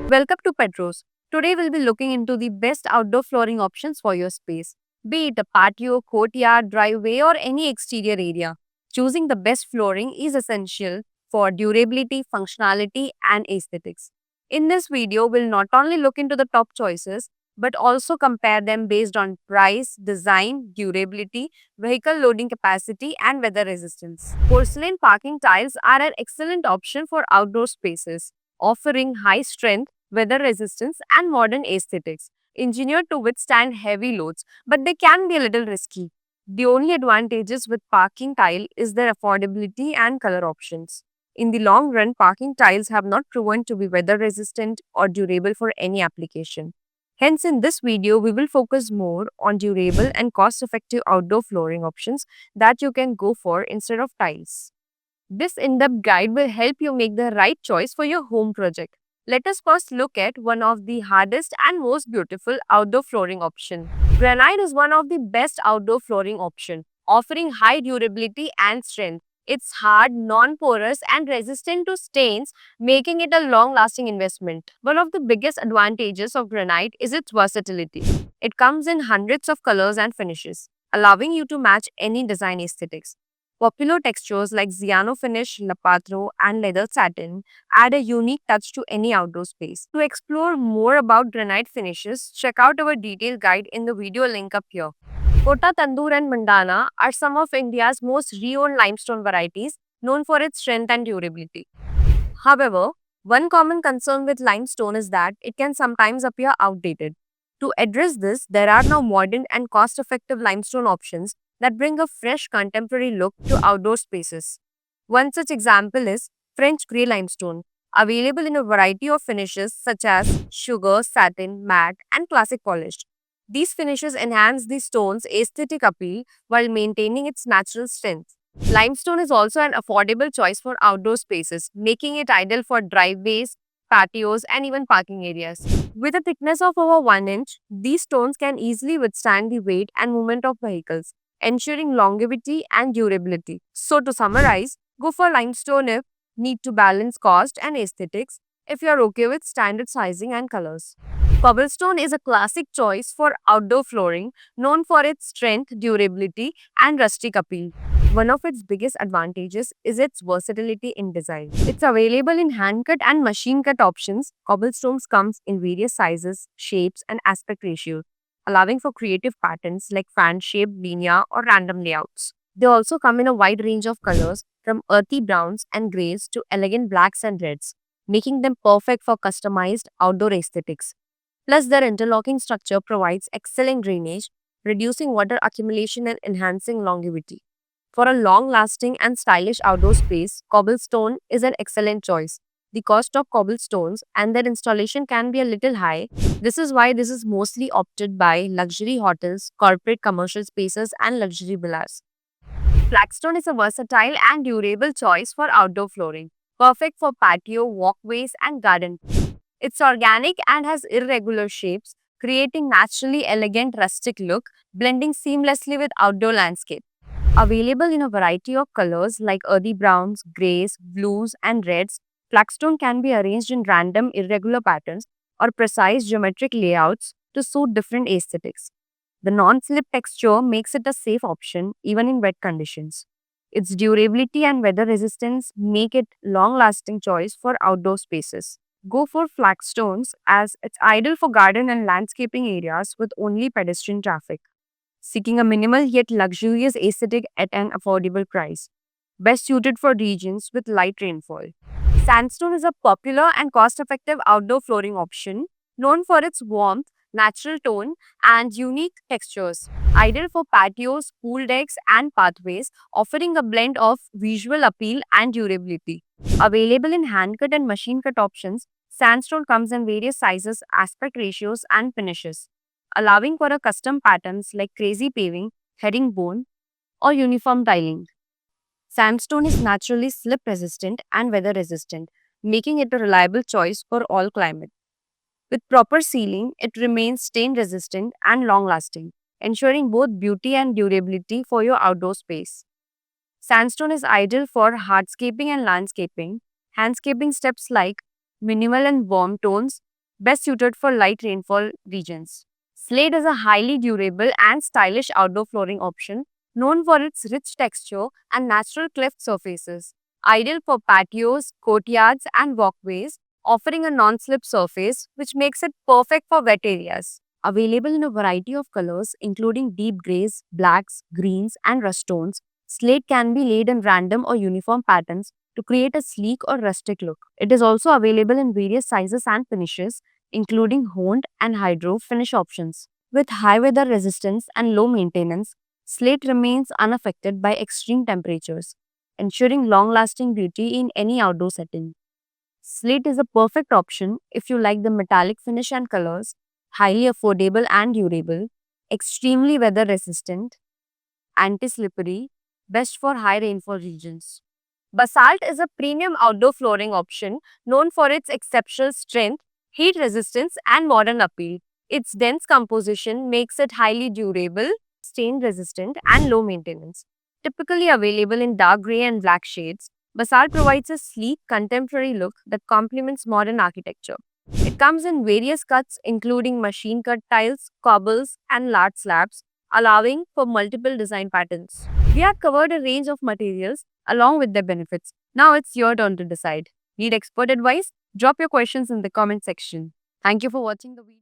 Welcome to Petros. Today we'll be looking into the best outdoor flooring options for your space, be it a patio, courtyard, driveway, or any exterior area. Choosing the best flooring is essential for durability, functionality, and aesthetics. In this video, we'll not only look into the top choices but also compare them based on price, design, durability, vehicle loading capacity, and weather resistance. Porcelain parking tiles are an excellent option for outdoor spaces, offering high strength, weather resistance, and modern aesthetics. Engineered to withstand heavy loads, but they can be a little risky. The only advantages with parking tile is their affordability and color options. In the long run, parking tiles have not proven to be weather resistant or durable for any application. Hence, in this video, we will focus more on durable and cost effective outdoor flooring options that you can go for instead of tiles. This in-depth guide will help you make the right choice for your home project. Let us first look at one of the hardest and most beautiful outdoor flooring option. Granite is one of the best outdoor flooring option, offering high durability and strength. It's hard, non-porous and resistant to stains, making it a long-lasting investment. One of the biggest advantages of granite is its versatility. It comes in hundreds of colors and finishes, allowing you to match any design aesthetics. Popular textures like Ziano finish, Lapatro, and leather satin add a unique touch to any outdoor space. To explore more about granite finishes, check out our detailed guide in the video link up here. Kota Tandoor and Mandana are some of India's most re-owned limestone varieties, known for its strength and durability. However, one common concern with limestone is that it can sometimes appear outdated. To address this, there are now modern and cost effective limestone options that bring a fresh contemporary look to outdoor spaces. One such example is French grey limestone, available in a variety of finishes such as sugar, satin, matte, and classic polished. These finishes enhance the stone's aesthetic appeal while maintaining its natural strength. Limestone is also an affordable choice for outdoor spaces, making it ideal for driveways, patios, and even parking areas. With a thickness of over 1 inch, these stones can easily withstand the weight and movement of vehicles, ensuring longevity and durability. So, to summarize, go for limestone if need to balance cost and aesthetics, if you are okay with standard sizing and colors. Cobblestone is a classic choice for outdoor flooring, known for its strength, durability, and rustic appeal. One of its biggest advantages is its versatility in design. It's available in hand-cut and machine-cut options. Cobblestones comes in various sizes, shapes, and aspect ratios, allowing for creative patterns like fan-shaped, linear, or random layouts. They also come in a wide range of colors, from earthy browns and grays to elegant blacks and reds, making them perfect for customized outdoor aesthetics. Plus, their interlocking structure provides excellent drainage, reducing water accumulation and enhancing longevity. For a long lasting and stylish outdoor space, cobblestone is an excellent choice. The cost of cobblestones and their installation can be a little high. This is why this is mostly opted by luxury hotels, corporate commercial spaces, and luxury villas. Flagstone is a versatile and durable choice for outdoor flooring, perfect for patio, walkways, and garden. It's organic and has irregular shapes, creating naturally elegant rustic look, blending seamlessly with outdoor landscape. Available in a variety of colors like earthy browns, grays, blues, and reds, flagstone can be arranged in random irregular patterns or precise geometric layouts to suit different aesthetics. The non-slip texture makes it a safe option even in wet conditions. Its durability and weather resistance make it long-lasting choice for outdoor spaces. Go for flagstones as it's ideal for garden and landscaping areas with only pedestrian traffic, seeking a minimal yet luxurious aesthetic at an affordable price. Best suited for regions with light rainfall. Sandstone is a popular and cost-effective outdoor flooring option known for its warmth, natural tone, and unique textures. Ideal for patios, pool decks, and pathways, offering a blend of visual appeal and durability. Available in hand-cut and machine-cut options, sandstone comes in various sizes, aspect ratios, and finishes, allowing for a custom patterns like crazy paving, herringbone, or uniform tiling. Sandstone is naturally slip resistant and weather resistant, making it a reliable choice for all climates. With proper sealing, it remains stain resistant and long lasting, ensuring both beauty and durability for your outdoor space. Sandstone is ideal for hardscaping and landscaping. Handscaping steps like minimal and warm tones best suited for light rainfall regions. Slate is a highly durable and stylish outdoor flooring option known for its rich texture and natural cleft surfaces, ideal for patios, courtyards, and walkways, offering a non-slip surface which makes it perfect for wet areas. Available in a variety of colors including deep grays, blacks, greens, and rust tones, slate can be laid in random or uniform patterns to create a sleek or rustic look. It is also available in various sizes and finishes, including honed and hydro finish options. With high weather resistance and low maintenance, slate remains unaffected by extreme temperatures, ensuring long lasting beauty in any outdoor setting. Slate is a perfect option if you like the metallic finish and colors, highly affordable and durable, extremely weather resistant, anti slippery, best for high rainfall regions. Basalt is a premium outdoor flooring option known for its exceptional strength, heat resistance, and modern appeal. Its dense composition makes it highly durable, stain resistant, and low maintenance. Typically available in dark gray and black shades, Basalt provides a sleek, contemporary look that complements modern architecture. It comes in various cuts, including machine cut tiles, cobbles, and large slabs, allowing for multiple design patterns. We have covered a range of materials along with their benefits. Now it's your turn to decide. Need expert advice? Drop your questions in the comment section. Thank you for watching the video.